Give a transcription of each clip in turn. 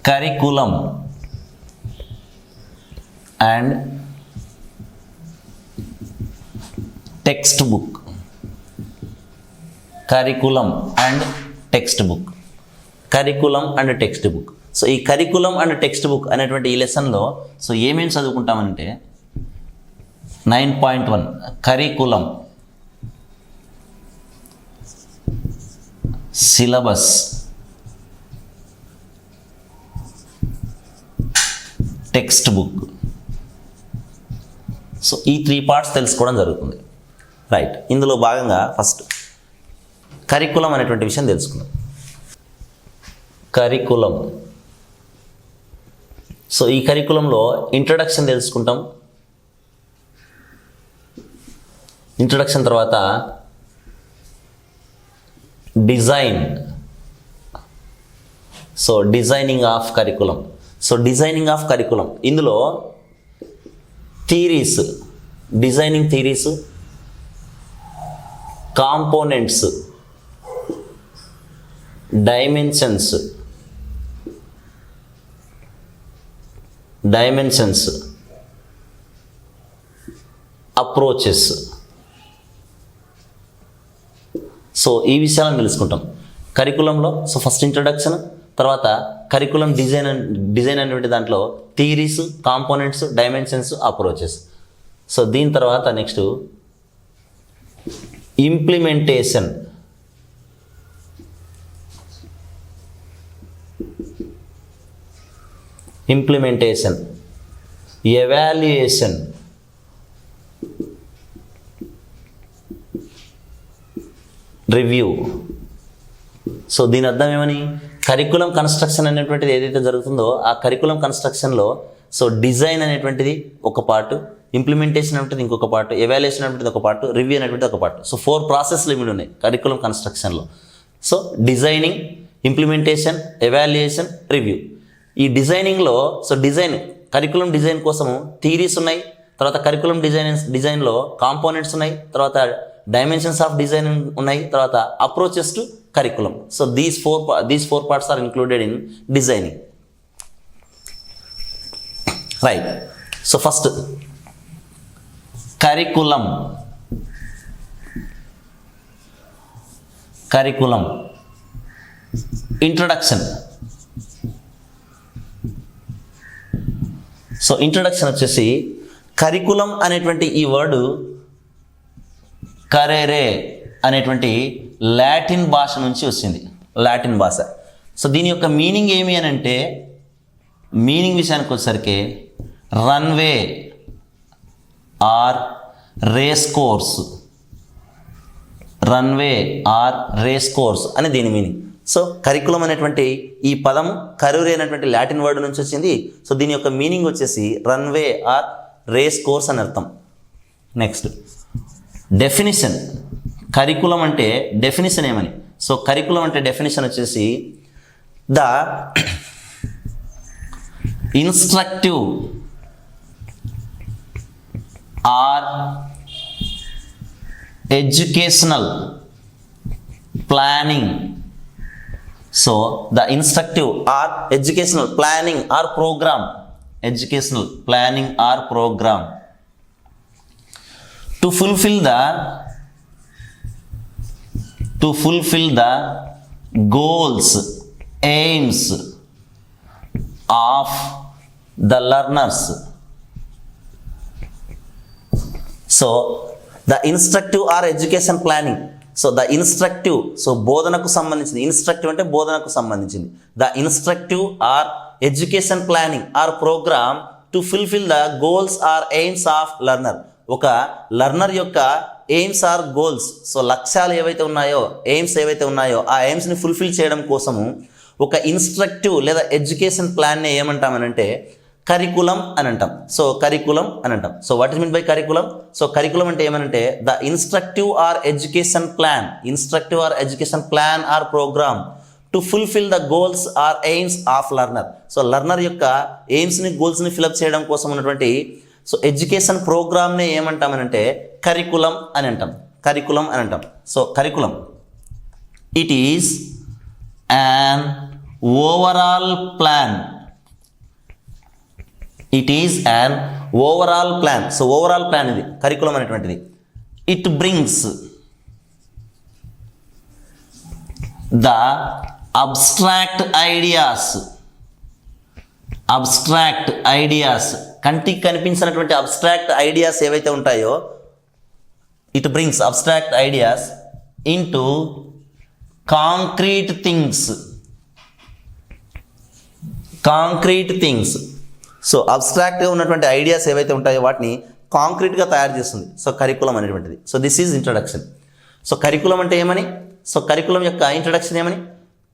curriculum and textbook. Curriculum and textbook. Curriculum and textbook. So ఈ curriculum and text book అనేటువంటి ఈ లెసన్లో so ఏమేమి చదువుకుంటామంటే 9.1 curriculum, syllabus, text book. So ఈ 3 parts తెలుసుకోవడం జరుగుతుంది. రైట్, ఇందులో భాగంగా ఫస్ట్ కరికులం అనేటువంటి విషయం తెలుసుకుందాం. కరికులం. సో ఈ కరికులంలో ఇంట్రడక్షన్ తెలుసుకుంటాం. ఇంట్రడక్షన్ తర్వాత design. So designing of curriculum. So designing of curriculum ఇందులో theories, designing theories, components, dimensions, approaches. So ఈ విషయాలను తెలుసుకుంటాం కరికులంలో. సో ఫస్ట్ ఇంట్రడక్షన్, తర్వాత కరికులం డిజైన్ అనేటువంటి దాంట్లో theories, components, dimensions, approaches. So దీని తర్వాత next implementation. Evaluation, review. So దీని అర్థం ఏమని, కరికులం కన్స్ట్రక్షన్ అనేటువంటిది ఏదైతే జరుగుతుందో ఆ కరికులం కన్స్ట్రక్షన్లో సో డిజైన్ అనేటువంటిది ఒక పార్ట్, ఇంప్లిమెంటేషన్ అనేటువంటిది ఇంకొక పార్ట్, ఎవాల్యుయేషన్ అనేటువంటిది ఒక పార్ట్, రివ్యూ అనేటువంటిది ఒక పార్ట్. సో 4 ప్రాసెస్లు ఇవి ఉన్నాయి కరికులం కన్స్ట్రక్షన్లో. So designing, implementation, evaluation, review. ఈ డిజైనింగ్లో సో కరికులం డిజైన్ కోసము థియరీస్ ఉన్నాయి, తర్వాత కరికులం డిజైన్లో కాంపోనెంట్స్ ఉన్నాయి, తర్వాత డైమెన్షన్స్ ఆఫ్ డిజైన్ ఉన్నాయి, తర్వాత approaches to curriculum. So these four parts are included in designing. Right. So first curriculum. Introduction. So introduction వచ్చేసి కరికులం అనేటువంటి ఈ వర్డు కరేరే అనేటువంటి లాటిన్ భాష నుంచి వచ్చింది, లాటిన్ భాష. సో దీని యొక్క మీనింగ్ ఏమి అని అంటే, మీనింగ్ విషయానికి వచ్చేసరికి runway or race course. Runway or race course అని దీని మీనింగ్. సో కరికులం అనేటువంటి ఈ పదం కరేరే అనేటువంటి లాటిన్ వర్డ్ నుంచి వచ్చింది. సో దీని యొక్క మీనింగ్ వచ్చేసి రన్వే ఆర్ రేస్ కోర్స్ అని అర్థం. Next definition. కరికులం అంటే డెఫినిషన్ ఏమని? సో కరికులం అంటే డెఫినిషన్ వచ్చేసి the instructive or educational planning. So the instructive or educational planning or programme, educational planning or programme to fulfill the goals, aims of the learners. So the instructive or education planning. So the instructive, so బోధనకు సంబంధించింది. Instructive అంటే బోధనకు సంబంధించింది. The instructive or education planning or programme to fulfil the goals or aims of learner. ఒక learner యొక్క aims or goals, so లక్ష్యాలు ఏవైతే ఉన్నాయో, ఎయిమ్స్ ఏవైతే ఉన్నాయో ఆ ఎయిమ్స్ని ఫుల్ఫిల్ చేయడం కోసము ఒక ఇన్స్ట్రక్టివ్ లేదా ఎడ్యుకేషన్ ప్లాన్ని ఏమంటామనంటే కరికులం అని అంటాం. సో కరికులం అని అంటాం. So what is mean by curriculum? So curriculum అంటే ఏమనంటే the instructive or education plan or programme to fulfil the goals or aims of learner. So learner యొక్క ఎయిమ్స్ని, గోల్స్ని ఫిలప్ చేయడం కోసం ఉన్నటువంటి సో ఎడ్యుకేషన్ ప్రోగ్రామ్ని ఏమంటామనంటే కరికులం అని అంటాం. So curriculum it is an overall plan it is an overall plan. So overall plan ఇది curriculum అనేటువంటిది. It brings the abstract ideas కంటికి కనిపించినటువంటి అబ్స్ట్రాక్ట్ ఐడియాస్ ఏవైతే ఉంటాయో, it brings abstract ideas into concrete things. So అబ్స్ట్రాక్ట్గా ఉన్నటువంటి ideas ఏవైతే ఉంటాయో వాటిని కాంక్రీట్గా తయారు చేస్తుంది. సో కరికులం అనేటువంటిది. So this is introduction. So curriculum అంటే ఏమని, సో కరికులం యొక్క ఇంట్రడక్షన్ ఏమని,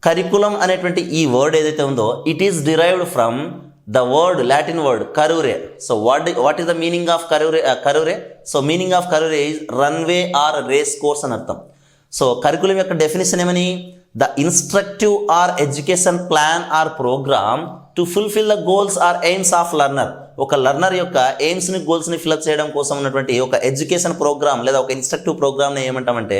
కరికులం అనేటువంటి ఈ వర్డ్ ఏదైతే ఉందో it is derived from the word, Latin word currere. So what is the meaning of currere? So meaning of currere is runway or race course అని అర్థం. సో కరికులం యొక్క definition ఏమని, the instructive or education plan or programme to fulfil the goals or aims of learner. ఒక learner యొక్క ఎయిమ్స్ని గోల్స్ని fill up చేయడం కోసం ఉన్నటువంటి ఒక ఎడ్యుకేషన్ ప్రోగ్రామ్ లేదా ఒక ఇన్స్ట్రక్టివ్ ప్రోగ్రామ్ని ఏమంటామంటే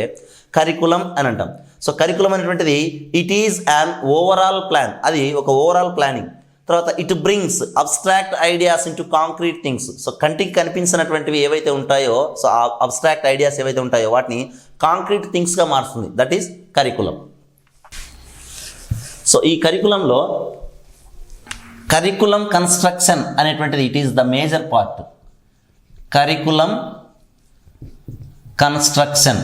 కరికులం అని అంటాం. సో కరికులం అనేటువంటిది it is an overall plan, అది ఒక ఓవరాల్ ప్లానింగ్. తర్వాత it brings abstract ideas into concrete things. So కంటికి కనిపించినటువంటివి ఏవైతే ఉంటాయో, సో ఆ అబ్స్ట్రాక్ట్ ఐడియాస్ ఏవైతే ఉంటాయో వాటిని కాంక్రీట్ థింగ్స్గా మారుస్తుంది. That is curriculum. సో ఈ కరికులంలో కరికులం కన్స్ట్రక్షన్ అనేటువంటిది it is the major part. Curriculum construction.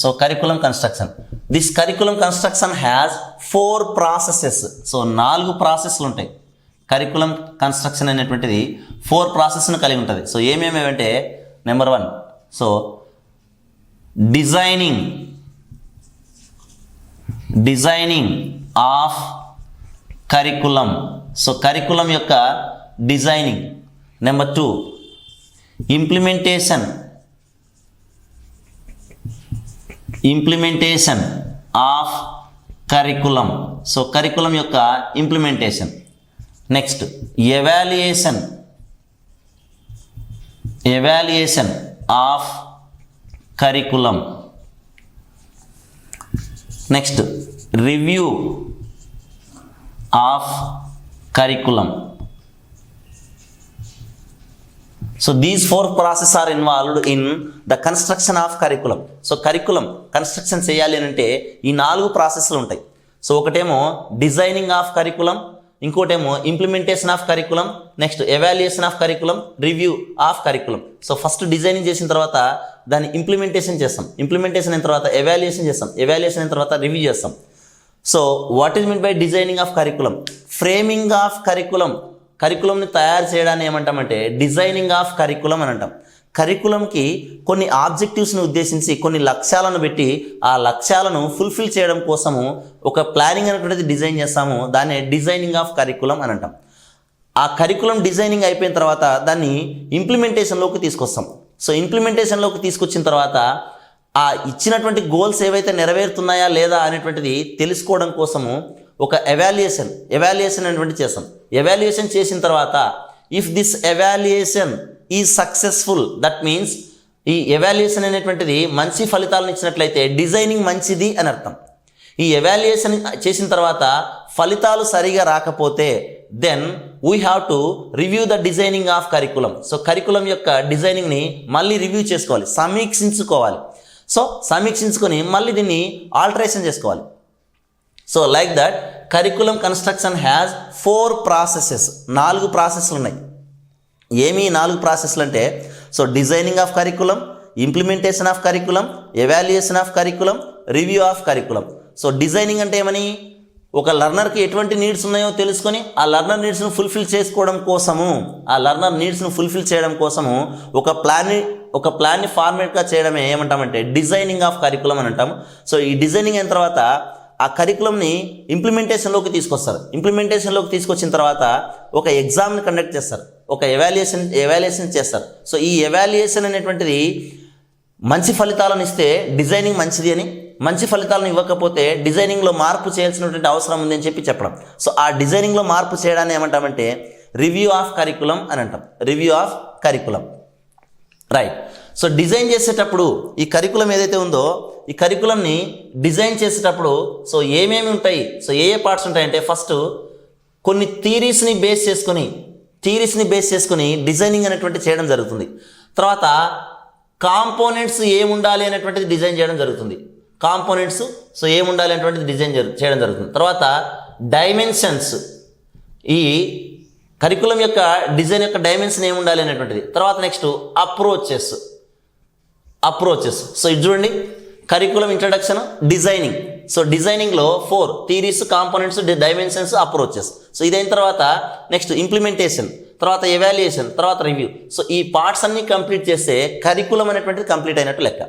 So curriculum construction. This curriculum construction has 4 processes. So 4 ప్రాసెస్లు ఉంటాయి. కరికులం కన్స్ట్రక్షన్ అనేటువంటిది 4 ప్రాసెస్ను కలిగి ఉంటుంది. సో ఏమేమి అంటే number 1, so designing of curriculum. So curriculum యొక్క designing. Number 2, implementation of curriculum. So curriculum యొక్క implementation. Next evaluation of curriculum. Next review of curriculum. So these 4 processes are involved in the construction of curriculum. So curriculum construction చేయాలి అంటే ఈ 4 ప్రాసెస్లు ఉంటాయి. So ఒకటేమో designing of curriculum, ఇంకోటేమో implementation of curriculum, next evaluation of curriculum, review of curriculum. So first designing చేసిన తర్వాత దాన్ని ఇంప్లిమెంటేషన్ చేస్తాం, ఇంప్లిమెంటేషన్ అయిన తర్వాత ఎవాల్యుయేషన్ చేస్తాం, ఎవాల్యుయేషన్ అయిన తర్వాత రివ్యూ చేస్తాం. So what is mean by designing of curriculum? Framing of curriculum. కరికులంని తయారు చేయడాన్ని ఏమంటామంటే డిజైనింగ్ ఆఫ్ కరికులం అని అంటాం. కరికులంకి కొన్ని ఆబ్జెక్టివ్స్ని ఉద్దేశించి కొన్ని లక్ష్యాలను పెట్టి ఆ లక్ష్యాలను ఫుల్ఫిల్ చేయడం కోసము ఒక ప్లానింగ్ అనేటువంటిది డిజైన్ చేస్తాము. దాన్ని డిజైనింగ్ ఆఫ్ కరికులం అని అంటాం. ఆ కరికులం డిజైనింగ్ అయిపోయిన తర్వాత దాన్ని ఇంప్లిమెంటేషన్లోకి తీసుకొస్తాం. సో ఇంప్లిమెంటేషన్లోకి తీసుకొచ్చిన తర్వాత ఆ ఇచ్చినటువంటి గోల్స్ ఏవైతే నెరవేరుతున్నాయా లేదా అనేటువంటిది తెలుసుకోవడం కోసము ఒక ఎవాల్యుయేషన్ అనేటువంటి చేస్తాం. ఎవాల్యుయేషన్ చేసిన తర్వాత if this evaluation is successful, that means ఈ ఎవాల్యుయేషన్ అనేటువంటిది మంచి ఫలితాలను ఇచ్చినట్లయితే డిజైనింగ్ మంచిది అని అర్థం. ఈ ఎవాల్యుయేషన్ చేసిన తర్వాత ఫలితాలు సరిగా రాకపోతే then we have to review the designing of curriculum. So curriculum యొక్క డిజైనింగ్ని మళ్ళీ రివ్యూ చేసుకోవాలి, సమీక్షించుకోవాలి. సో సమీక్షించుకొని మళ్ళీ దీన్ని ఆల్టరేషన్ చేసుకోవాలి. So like that curriculum construction has 4 processes. 4 ప్రాసెస్లు ఉన్నాయి. ఏమి 4 ప్రాసెస్లు అంటే so designing of curriculum, implementation of curriculum, evaluation of curriculum, review of curriculum. So designing అంటే ఏమని, ఒక లర్నర్కి ఎటువంటి నీడ్స్ ఉన్నాయో తెలుసుకొని ఆ లర్నర్ నీడ్స్ను ఫుల్ఫిల్ చేయడం కోసము ఒక ప్లాన్ని ఫార్మేట్గా చేయడమే ఏమంటామంటే డిజైనింగ్ ఆఫ్ కరికులం అని అంటాము. సో ఈ డిజైనింగ్ అయిన తర్వాత ఆ కరికులంని ఇంప్లిమెంటేషన్లోకి తీసుకొస్తారు. ఇంప్లిమెంటేషన్లోకి తీసుకొచ్చిన తర్వాత ఒక ఎగ్జామ్ని కండక్ట్ చేస్తారు, ఒక ఎవాల్యుయేషన్ చేస్తారు. సో ఈ ఎవాల్యుయేషన్ అనేటువంటిది మంచి ఫలితాలను ఇస్తే డిజైనింగ్ మంచిది అని, మంచి ఫలితాలను ఇవ్వకపోతే డిజైనింగ్లో మార్పు చేయాల్సినటువంటి అవసరం ఉంది అని చెప్పడం. సో ఆ డిజైనింగ్లో మార్పు చేయడాన్ని ఏమంటామంటే రివ్యూ ఆఫ్ కరికులం అని అంటాం. Review of curriculum, right. So design చేసేటప్పుడు ఈ కరికులం ఏదైతే ఉందో ఈ కరికులంని డిజైన్ చేసేటప్పుడు సో ఏమేమి ఉంటాయి, సో ఏ పార్ట్స్ ఉంటాయంటే ఫస్ట్ కొన్ని థీరీస్ని బేస్ చేసుకొని డిజైనింగ్ అనేటువంటి చేయడం జరుగుతుంది. తర్వాత కాంపోనెంట్స్ ఏముండాలి అనేటువంటిది డిజైన్ చేయడం జరుగుతుంది. కాంపోనెంట్స్ సో ఏముండాలి అనేటువంటిది డిజైన్ చేయడం జరుగుతుంది. తర్వాత డైమెన్షన్స్, ఈ కరికులం యొక్క డిజైన్ యొక్క డైమెన్షన్ ఏముండాలి అనేటువంటిది. తర్వాత నెక్స్ట్ అప్రోచెస్. సో ఇది చూడండి, కరికులం ఇంట్రడక్షన్, డిజైనింగ్. సో డిజైనింగ్లో 4 theories, components, dimensions, approaches. So ఇదైన తర్వాత నెక్స్ట్ ఇంప్లిమెంటేషన్, తర్వాత ఎవాల్యుయేషన్, తర్వాత రివ్యూ. సో ఈ పార్ట్స్ అన్ని కంప్లీట్ చేస్తే కరికులం అనేటువంటిది కంప్లీట్ అయినట్టు లెక్క.